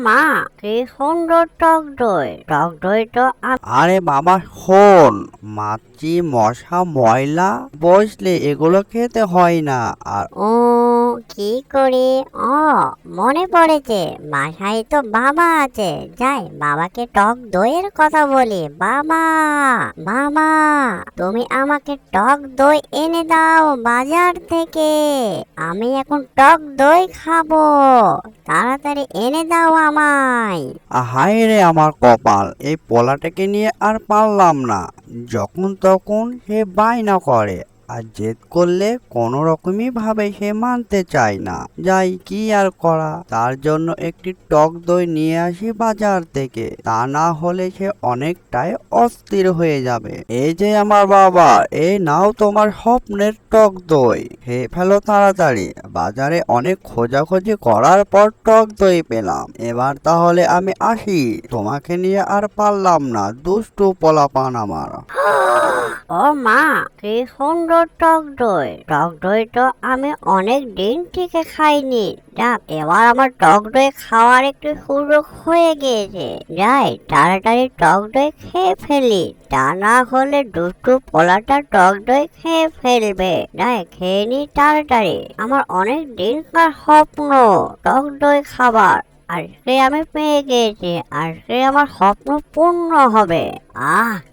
মা, কি সুন্দর টক দই। টক দই তো আরে বাবা শোন, মাছি মশা ময়লা বসলে এগুলো খেতে হয় না। আর ও, কি করি? ও, মনে পড়েছে, বাসায় তো বাবা আছে। যাই, বাবাকে টক দইয়ের কথা বলি। বাবা, বাবা, তুমি আমাকে টক দই এনে দাও বাজার থেকে। আমি এখন টক দই খাবো। তাড়াতাড়ি এনে দাও আমায়। হায় রে আমার কপাল, এই পোলাটাকে নিয়ে আর পারলাম না। যখন তখন সে বায়না করে, আর জেদ করলে কোনো রকমই ভাবে সে মানতে চায় না। যাই, কি আর করা, তার জন্য একটি টক দই নিয়ে আসি বাজার থেকে। তা না হলে সে অনেকটাই অস্থির হয়ে যাবে। এই যে আমার বাবা, এই নাও তোমার স্বপ্নের টক দই, খেয়ে ফেলো তাড়াতাড়ি। বাজারে অনেক খোঁজাখুঁজি করার পর টক দই পেলাম। এবার তাহলে আমি আসি, তোমাকে নিয়ে আর পারলাম না, দুষ্টু পোলাপান আমার। ও মা, কি সুন্দর টক দই। টক দই তো আমি অনেক দিন থেকে খাইনি। যাক, এবার আমার টক দই খাওয়ার একটু সুযোগ হয়ে গিয়েছে। যাই, তাড়াতাড়ি টক দই খেয়ে ফেলি। তা না হলে দুষ্টু পোলাটা টক দই খেয়ে ফেলবে। যাই, খেয়ে নি তাড়াতাড়ি। আমার অনেক দিনকার স্বপ্ন টক দই খাবার, আজকে আমি পেয়ে গিয়েছি। আজকে আমার স্বপ্ন পূর্ণ হবে।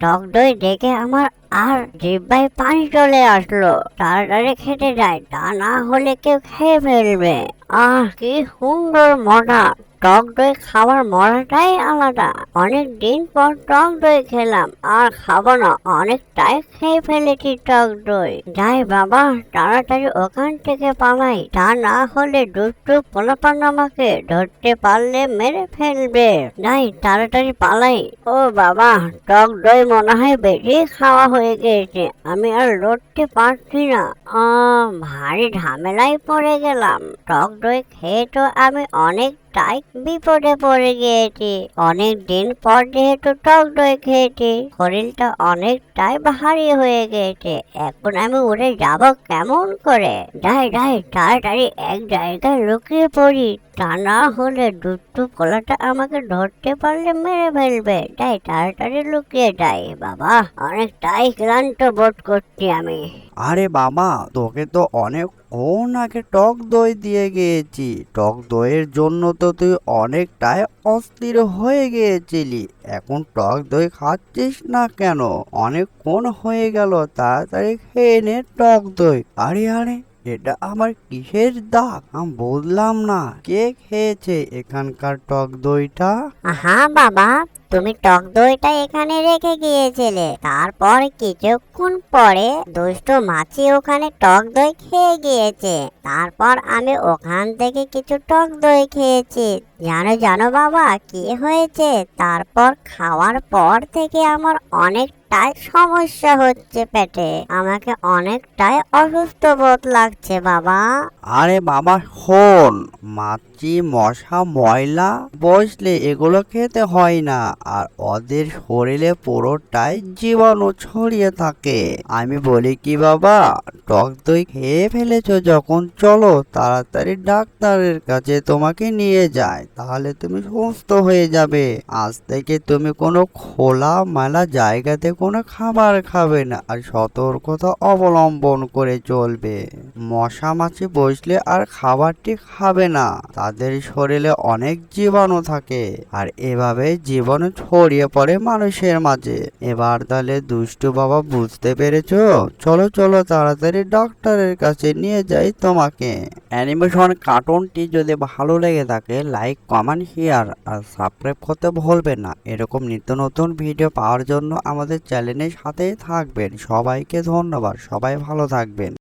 টক দই দেখে আমার আর জিহ্বায় পানি চলে আসলো। তাড়াতাড়ি খেতে যাই, তা না হলে কেউ খেয়ে ফেলবে। কি সুন্দর মজা। টক দই খাবার মজাটাই আলাদা। অনেক দিন পর টক দই খেলাম, আর খাবো না, অনেকটাই খেয়ে ফেলেছি টক দই। যাই বাবা, তাড়াতাড়ি ওখান থেকে পালাই। তা না হলে দুষ্টু পোলাপান আমাকে ধরতে পারলে মেরে ফেলবে। যাই, তাড়াতাড়ি পালাই। ও বাবা, টক দই মনে হয় বেশি খাওয়া হয়ে গিয়েছে। আমি আর লড়তে পারছি না। ভারী ঝামেলায় পড়ে গেলাম। টক দই খেয়ে তো আমি অনেকটাই বিপদে পড়ে গিয়েছি। অনেক দিন পর যেহেতু টক দই খেয়েছি, শরীরটা অনেকটাই ভারী হয়ে গিয়েছে। এখন আমি উড়ে যাব কেমন করে? যাই যাই, তাড়াতাড়ি এক জায়গায় লুকিয়ে পড়ি। তা না হলে দুষ্টু পোলাটা আমাকে ধরতে পারলে মেরে ফেলবে। যাই, তাড়াতাড়ি লুকিয়ে যাই। বাবা, অনেকটাই ক্লান্ত বোধ করছি আমি। আরে বাবা, তোকে তো অনেকক্ষণ আগে টক দই দিয়ে গিয়েছি। টক দইয়ের জন্য তো তুই অনেকটাই অস্থির হয়ে গিয়েছিলি। এখন টক দই খাচ্ছিস না কেন? অনেকক্ষণ হয়ে গেল, তাড়াতাড়ি খেয়ে নে টক দই। আরে আরে, এটা আমার কিসের দাগ? আমি বললাম না, কে খেয়েছে এখানকার টক দইটা? বাবা, তুমি টক দইটা এখানে রেখে গিয়েছিলে। তারপর কিছুক্ষণ পরে দুষ্ট মাছি ওখানে টক দই খেয়ে গিয়েছে। তারপর আমি ওখান থেকে কিছু টক দই খেয়েছি। জানো জানো বাবা, কি হয়েছে? তারপর খাওয়ার পর থেকে আমার অনেকটাই সমস্যা হচ্ছে পেটে। আমাকে অনেকটাই অসুস্থ বোধ লাগছে বাবা। আরে বাবা শোন, মাছি মশা ময়লা বসলে এগুলো খেতে হয় না। আর ওদের শরীরে পুরোটাই জীবাণু ছড়িয়ে থাকে। আমি বলি কি বাবা, টক দই খেয়ে ফেলেছো যখন, চলো তাড়াতাড়ি ডাক্তারের কাছে তোমাকে নিয়ে যায়, তাহলে তুমি সুস্থ হয়ে যাবে। আজ থেকে তুমি কোনো খোলা মেলা জায়গাতে কোনো খাবার খাবে না, আর সতর্কতা অবলম্বন করে চলবে। মশা মাছি বসলে আর খাবারটি খাবে না, তাদের শরীরে অনেক জীবাণু থাকে, আর এভাবে জীবাণু ছড়িয়ে পড়ে মানুষের মাঝে। এবার তাহলে দুষ্টু বাবা বুঝতে পেরেছো? চলো চলো তাড়াতাড়ি ডক্টরের কাছে নিয়ে যাই তোমাকে। অ্যানিমেশন কার্টুনটি যদি ভালো লেগে থাকে, লাইক কমেন্ট শেয়ার আর সাবস্ক্রাইব করতে ভুলবেন না। এরকম নিত্য নতুন ভিডিও পাওয়ার জন্য আমাদের চ্যানেলের সাথেই থাকবেন। সবাইকে ধন্যবাদ, সবাই ভালো থাকবেন।